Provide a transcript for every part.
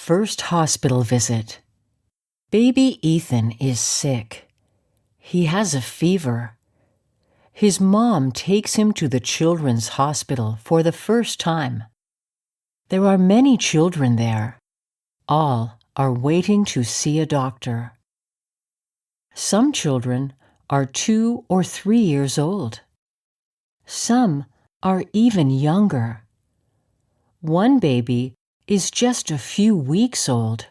first hospital visit. Baby Ethan is sick. He has a fever. His mom takes him to the children's hospital for the first time. There are many children there. All are waiting to see a doctor. Some children are 2 or 3 years old. Some are even younger. One baby is just a few weeks old.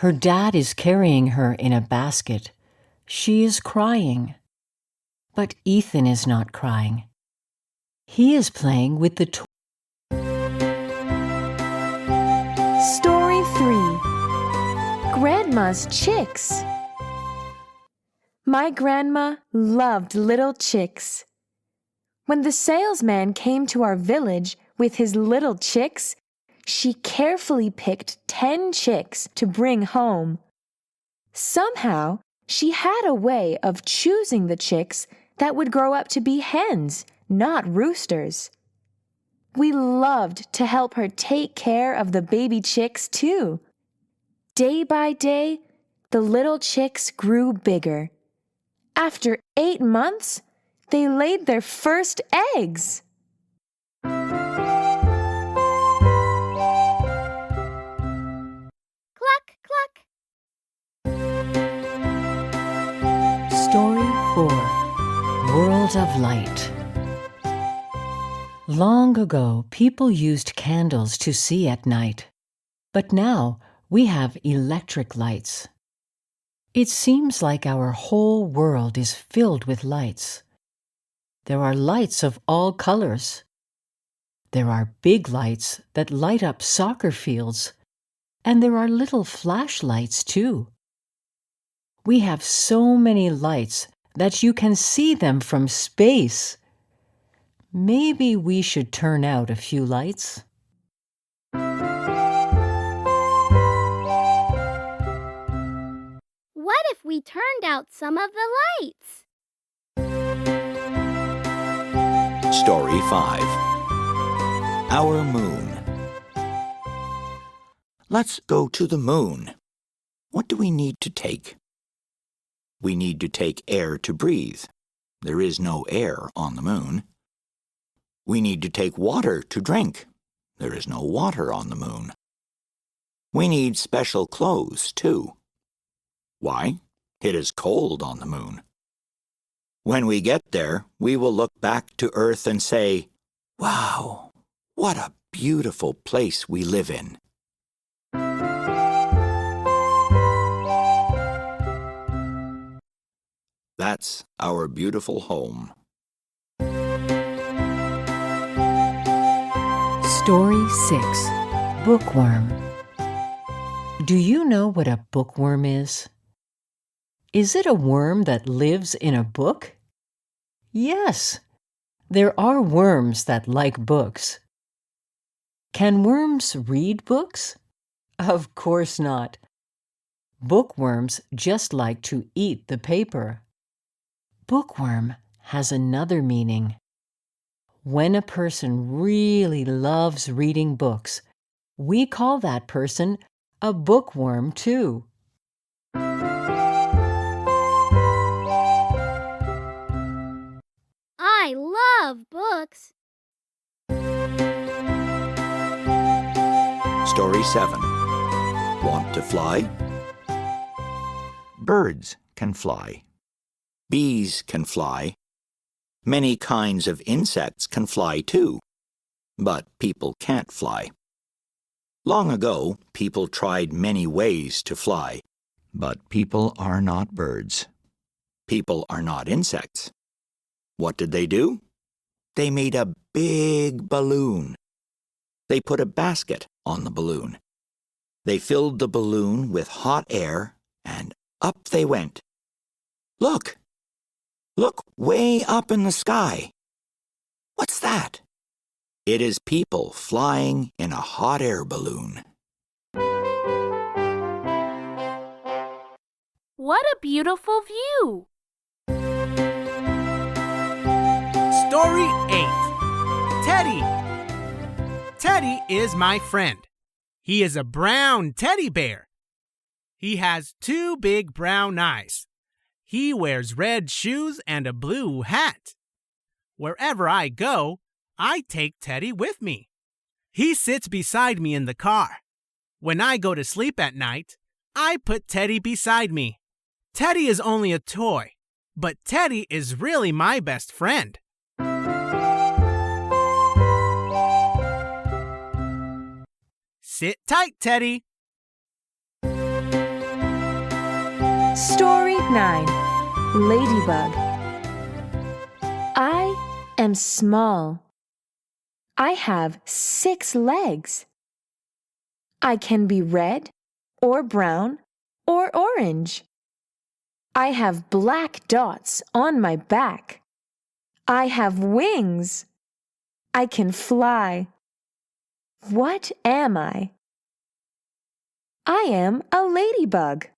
Her dad is carrying her in a basket. She is crying. But Ethan is not crying. He is playing with the toy. Story 3. Grandma's Chicks. My grandma loved little chicks. When the salesman came to our village with his little chicks, she carefully picked 10 chicks to bring home. Somehow, she had a way of choosing the chicks that would grow up to be hens, not roosters. We loved to help her take care of the baby chicks, too. Day by day, the little chicks grew bigger. After 8 months, they laid their first eggs. Cluck, cluck. Story 4. World of Light. Long ago, people used candles to see at night. But now, we have electric lights. It seems like our whole world is filled with lights. There are lights of all colors. There are big lights that light up soccer fields, and there are little flashlights too. We have so many lights that you can see them from space. Maybe we should turn out a few lights. What if we turned out some of the lights? Story 5. Our Moon. Let's go to the moon. What do we need to take? We need to take air to breathe. There is no air on the moon. We need to take water to drink. There is no water on the moon. We need special clothes, too. Why? It is cold on the moon. When we get there, we will look back to Earth and say, "Wow, what a beautiful place we live in." That's our beautiful home. Story 6. Bookworm. Do you know what a bookworm is? Is it a worm that lives in a book? Yes, there are worms that like books. Can worms read books? Of course not. Bookworms just like to eat the paper. Bookworm has another meaning. When a person really loves reading books, we call that person a bookworm too. I love books. Story 7. Want to fly? Birds can fly. Bees can fly. Many kinds of insects can fly too. But people can't fly. Long ago, people tried many ways to fly. But people are not birds. People are not insects. What did they do? They made a big balloon. They put a basket on the balloon. They filled the balloon with hot air, and up they went. Look! Look way up in the sky. What's that? It is people flying in a hot air balloon. What a beautiful view! Story 8. Teddy. Teddy is my friend. He is a brown teddy bear. He has 2 big brown eyes. He wears red shoes and a blue hat. Wherever I go, I take Teddy with me. He sits beside me in the car. When I go to sleep at night, I put Teddy beside me. Teddy is only a toy, but Teddy is really my best friend. Sit tight, Teddy. Story 9. Ladybug. I am small. I have 6 legs. I can be red or brown or orange. I have black dots on my back. I have wings. I can fly. What am I? I am a ladybug.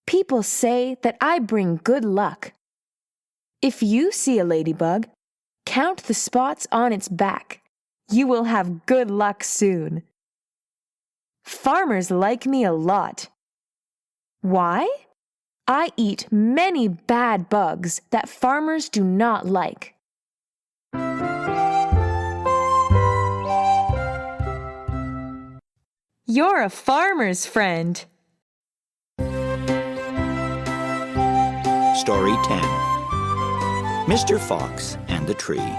People say that I bring good luck. If you see a ladybug, count the spots on its back. You will have good luck soon. Farmers like me a lot. Why? I eat many bad bugs that farmers do not like. You're a farmer's friend. Story 10. Mr. Fox and the Tree.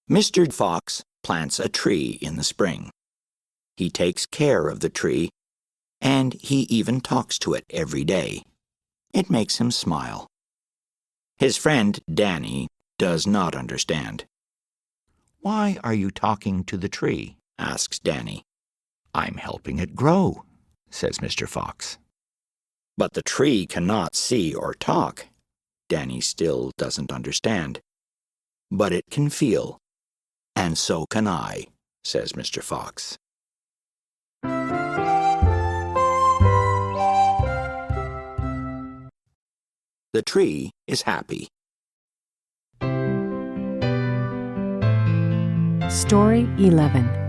Mr. Fox plants a tree in the spring. He takes care of the tree, and he even talks to it every day. It makes him smile. His friend Danny does not understand. "Why are you talking to the tree?" asks Danny. "I'm helping it grow," says Mr. Fox. "But the tree cannot see or talk." Danny still doesn't understand. "But it can feel, and so can I," says Mr. Fox. The tree is happy. Story 11.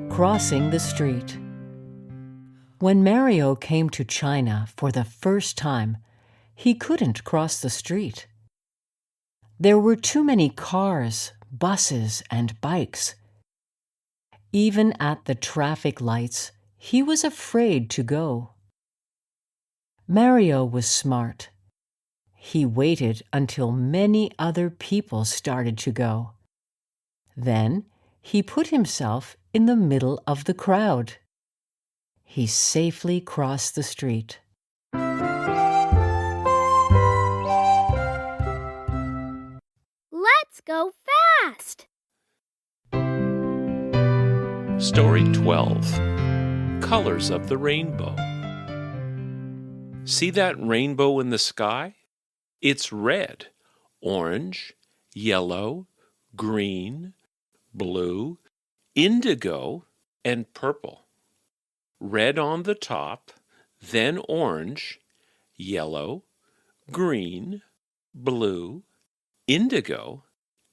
Crossing the Street. When Mario came to China for the first time, he couldn't cross the street. There were too many cars, buses, and bikes. Even at the traffic lights, he was afraid to go. Mario was smart. He waited until many other people started to go. Then he put himself in the middle of the crowd. He safely crossed the street. Let's go fast! Story 12. Colors of the Rainbow. See that rainbow in the sky? It's red, orange, yellow, green, blue, indigo, and purple. Red on the top, then orange, yellow, green, blue, indigo,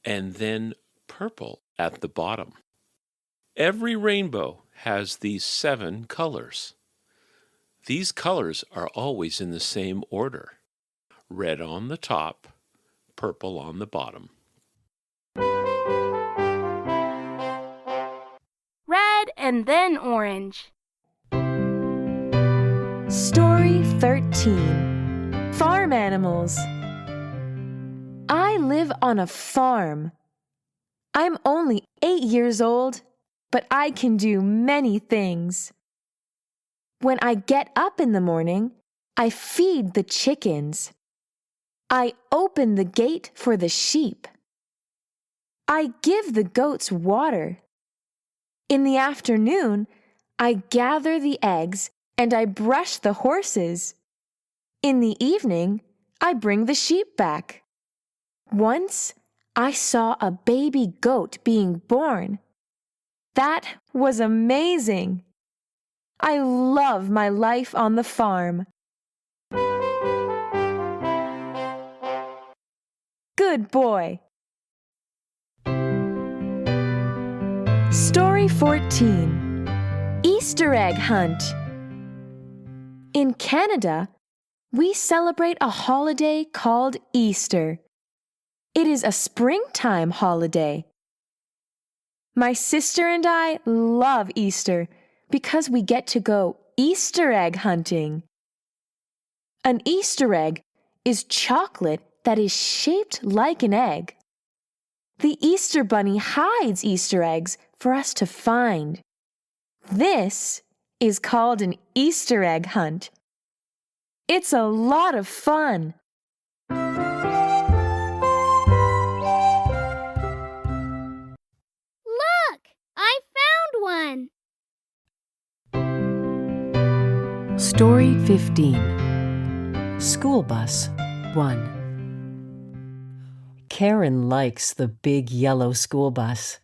and then purple at the bottom. Every rainbow has these 7 colors. These colors are always in the same order. Red on the top, purple on the bottom. Red and then orange. Story 13. Farm Animals. I live on a farm. I'm only 8 years old, but I can do many things. When I get up in the morning, I feed the chickens. I open the gate for the sheep. I give the goats water. In the afternoon, I gather the eggs and I brush the horses. In the evening, I bring the sheep back. Once, I saw a baby goat being born. That was amazing. I love my life on the farm. Good boy. Story 14. Easter egg hunt. In Canada, we celebrate a holiday called Easter. It is a springtime holiday. My sister and I love Easter because we get to go Easter egg hunting. An Easter egg is chocolate that is shaped like an egg. The Easter Bunny hides Easter eggs for us to find. This is called an Easter egg hunt. It's a lot of fun. Look, I found one. Story 15. School Bus 1. Karen likes the big yellow school bus.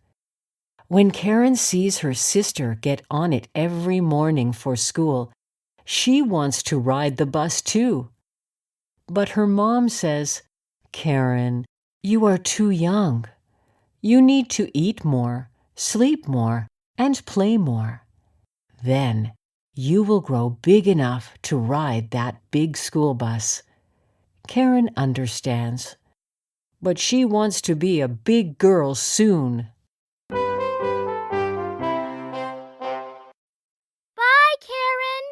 When Karen sees her sister get on it every morning for school, she wants to ride the bus too. But her mom says, "Karen, you are too young. You need to eat more, sleep more, and play more. Then you will grow big enough to ride that big school bus." Karen understands, but she wants to be a big girl soon. Bye, Karen.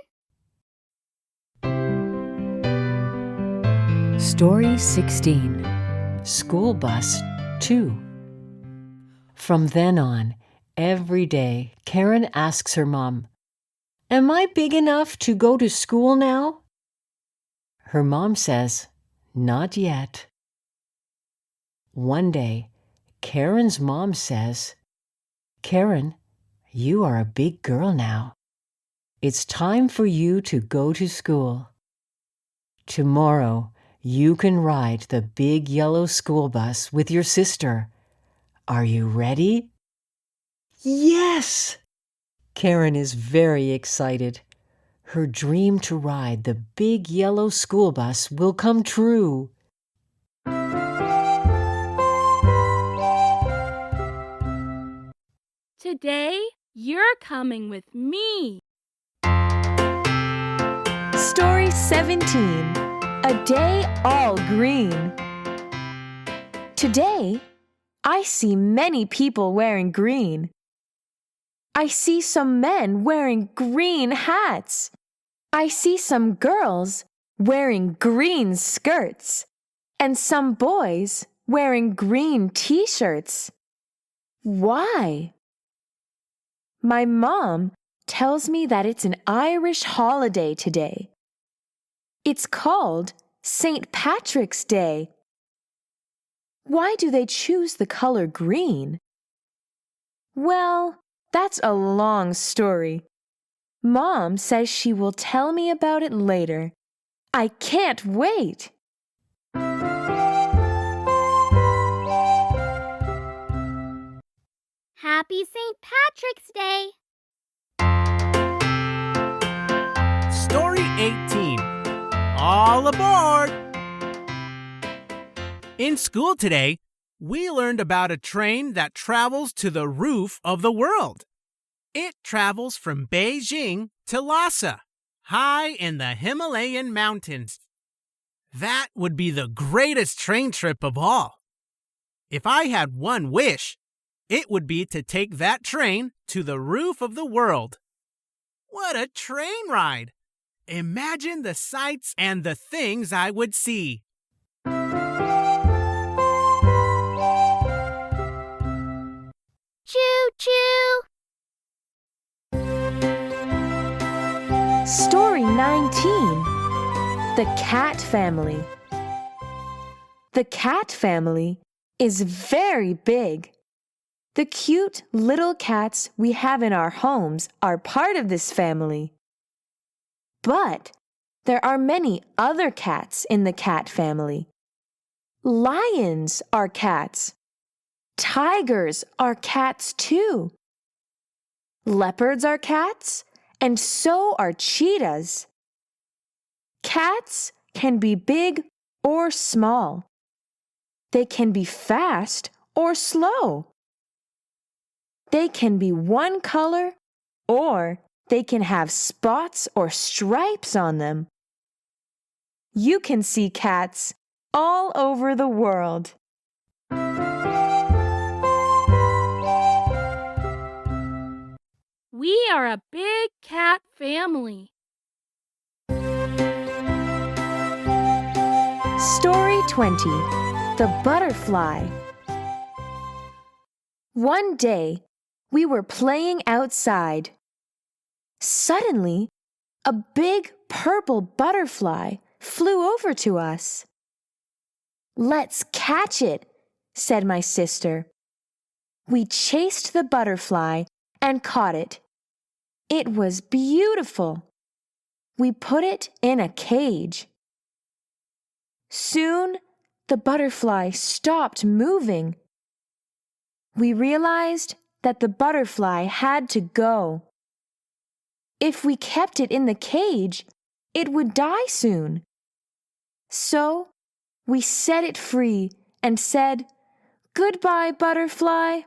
Story 16. School Bus 2. From then on, every day, Karen asks her mom, "Am I big enough to go to school now?" Her mom says, "Not yet." One day, Karen's mom says, "Karen, you are a big girl now. It's time for you to go to school. Tomorrow, you can ride the big yellow school bus with your sister. Are you ready?" Yes! Karen is very excited. Her dream to ride the big yellow school bus will come true. Today, you're coming with me. Story 17. A day all green. Today, I see many people wearing green. I see some men wearing green hats. I see some girls wearing green skirts and some boys wearing green t-shirts. Why? My mom tells me that it's an Irish holiday today. It's called St. Patrick's Day. Why do they choose the color green? Well, that's a long story. Mom says she will tell me about it later. I can't wait! Happy St. Patrick's Day. Story 18. All aboard! In school today, we learned about a train that travels to the roof of the world. It travels from Beijing to Lhasa, high in the Himalayan mountains. That would be the greatest train trip of all. If I had one wish, it would be to take that train to the roof of the world. What a train ride! Imagine the sights and the things I would see. Choo-choo. Story 19. The Cat Family. The cat family is very big. The cute little cats we have in our homes are part of this family. But there are many other cats in the cat family. Lions are cats. Tigers are cats too. Leopards are cats, and so are cheetahs. Cats can be big or small. They can be fast or slow. They can be one color or they can have spots or stripes on them. You can see cats all over the world. We are a big cat family. Story 20. The Butterfly. One day, we were playing outside. Suddenly, a big purple butterfly flew over to us. "Let's catch it," said my sister. We chased the butterfly and caught it. It was beautiful. We put it in a cage. Soon, the butterfly stopped moving. We realized that the butterfly had to go. If we kept it in the cage, it would die soon. So, we set it free and said, "Goodbye, butterfly."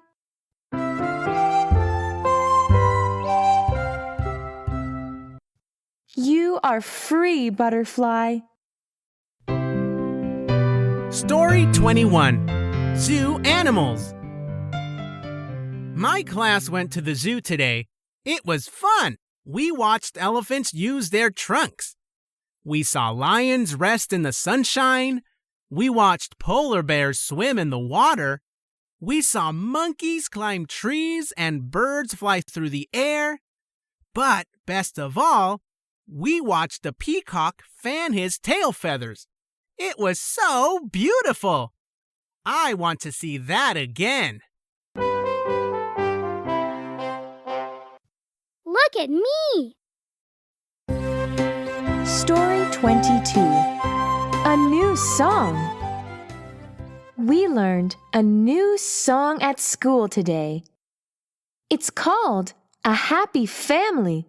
You are free, butterfly. Story 21. Zoo Animals. My class went to the zoo today. It was fun. We watched elephants use their trunks. We saw lions rest in the sunshine. We watched polar bears swim in the water. We saw monkeys climb trees and birds fly through the air. But best of all, we watched a peacock fan his tail feathers. It was so beautiful. I want to see that again. Look at me! Story 22. A new song. We learned a new song at school today. It's called A Happy Family.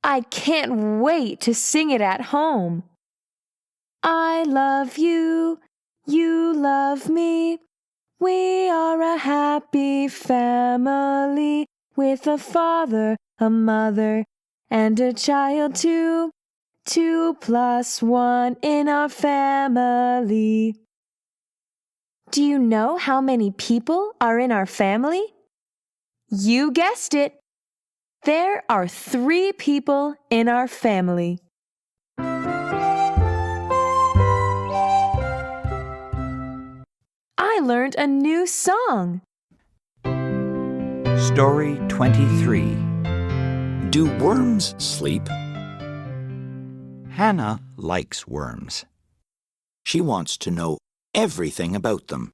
I can't wait to sing it at home. I love you, you love me. We are a happy family with a father, a mother, and a child too. 2 + 1 in our family. Do you know how many people are in our family? You guessed it. There are 3 people in our family. I learned a new song. Story 23. Do worms sleep? Hannah likes worms. She wants to know everything about them.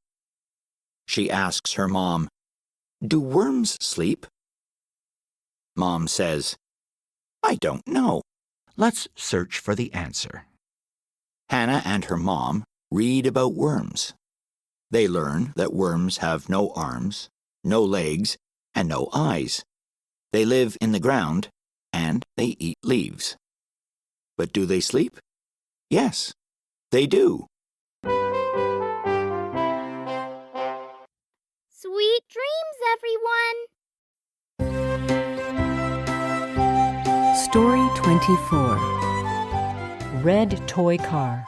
She asks her mom, "Do worms sleep?" Mom says, "I don't know. Let's search for the answer." Hannah and her mom read about worms. They learn that worms have no arms, no legs, and no eyes. They live in the ground, and they eat leaves. But do they sleep? Yes, they do. Sweet dreams, everyone! Story 24. Red Toy Car.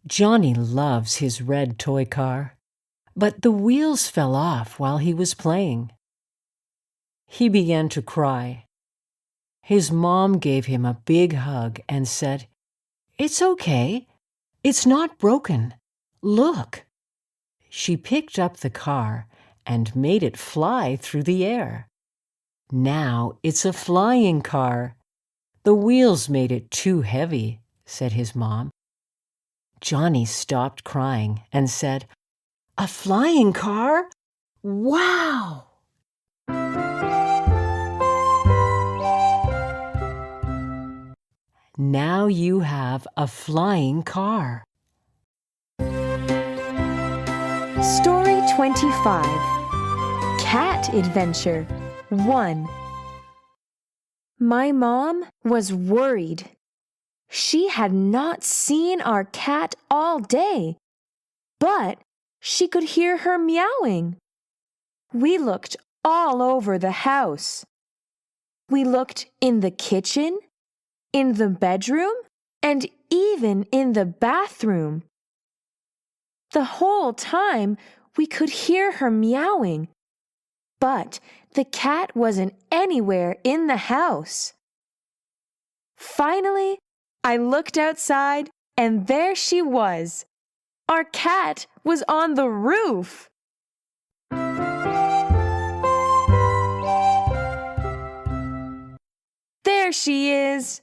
Johnny loves his red toy car, but the wheels fell off while he was playing. He began to cry. His mom gave him a big hug and said, "It's okay. It's not broken. Look." She picked up the car and made it fly through the air. Now it's a flying car. The wheels made it too heavy, said his mom. Johnny stopped crying and said, "A flying car? Wow!" Now you have a flying car. Story 25. Cat Adventure 1. My mom was worried. She had not seen our cat all day, but she could hear her meowing. We looked all over the house. We looked in the kitchen, in the bedroom, and even in the bathroom. The whole time we could hear her meowing, but the cat wasn't anywhere in the house. Finally, I looked outside and there she was. Our cat was on the roof. There she is.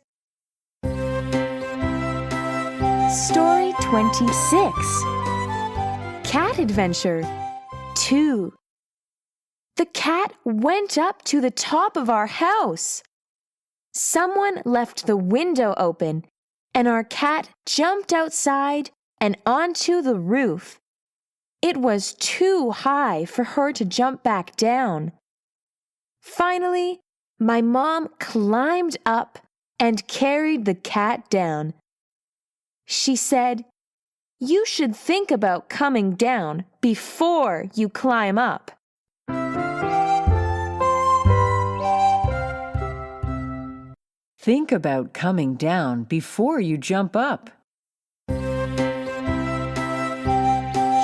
Story 26. Cat Adventure 2. The cat went up to the top of our house. Someone left the window open, and our cat jumped outside and onto the roof. It was too high for her to jump back down. Finally, my mom climbed up and carried the cat down. She said, "You should think about coming down before you climb up." Think about coming down before you jump up.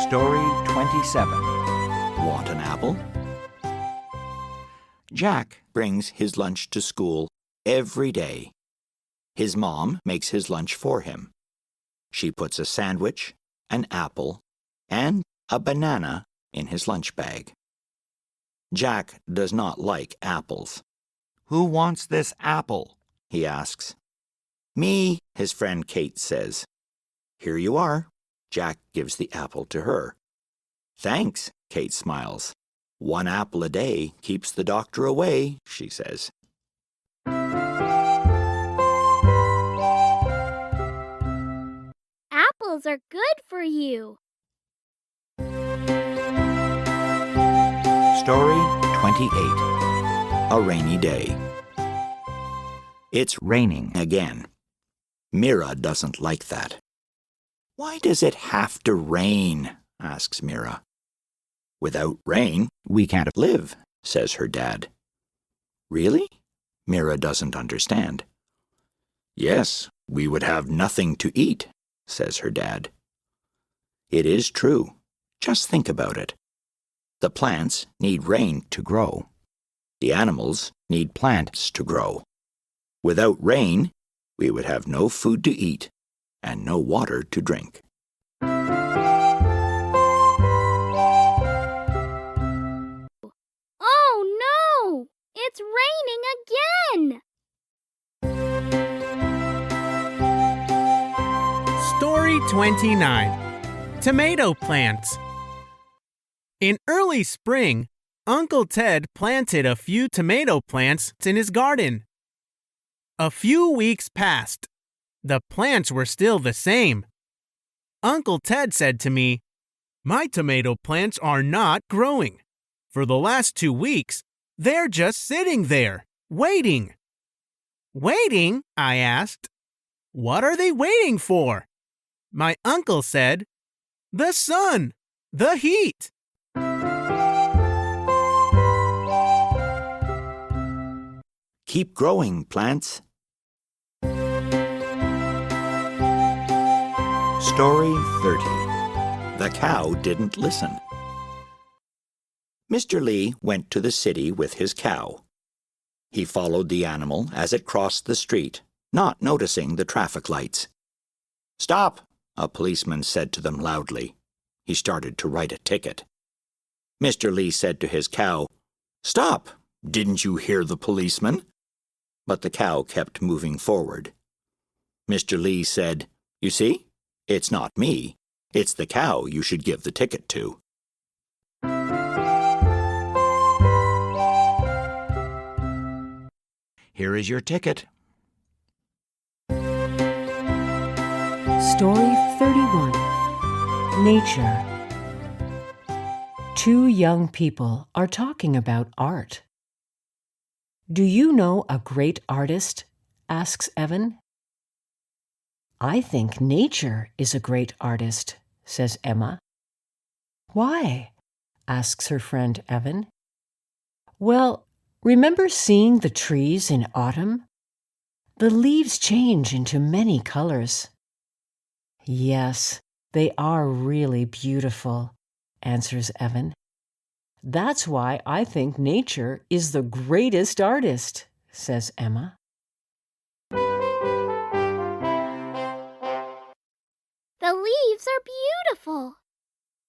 Story 27. Want an apple? Jack brings his lunch to school every day. His mom makes his lunch for him. She puts a sandwich, an apple, and a banana in his lunch bag. Jack does not like apples. "Who wants this apple?" he asks. "Me," his friend Kate says. "Here you are." Jack gives the apple to her. "Thanks," Kate smiles. "One apple a day keeps the doctor away," she says. Apples are good for you. Story 28. A rainy day. It's raining again. Mira doesn't like that. "Why does it have to rain?" asks Mira. "Without rain, we can't live," says her dad. "Really?" Mira doesn't understand. "Yes, we would have nothing to eat," says her dad. It is true. Just think about it. The plants need rain to grow. The animals need plants to grow. Without rain, we would have no food to eat and no water to drink. Oh no! It's raining again! Story 29. Tomato Plants. In early spring, Uncle Ted planted a few tomato plants in his garden. A few weeks passed. The plants were still the same. Uncle Ted said to me, "My tomato plants are not growing. For the last 2 weeks, they're just sitting there, waiting." "Waiting?" I asked. "What are they waiting for?" My uncle said, "The sun, the heat." Keep growing, plants. Story 30. The cow didn't listen. Mr. Lee went to the city with his cow. He followed the animal as it crossed the street, not noticing the traffic lights. "Stop," a policeman said to them loudly. He started to write a ticket. Mr. Lee said to his cow, "Stop! Didn't you hear the policeman?" But the cow kept moving forward. Mr. Lee said, "You see? It's not me. It's the cow you should give the ticket to." Here is your ticket. Story 31. Nature. Two young people are talking about art. "Do you know a great artist?" asks Evan. "I think nature is a great artist," says Emma. "Why?" asks her friend Evan. "Well, Remember seeing the trees in autumn? The leaves change into many colors. Yes, they are really beautiful, answers Evan. That's why I think nature is the greatest artist, says Emma. The leaves are beautiful.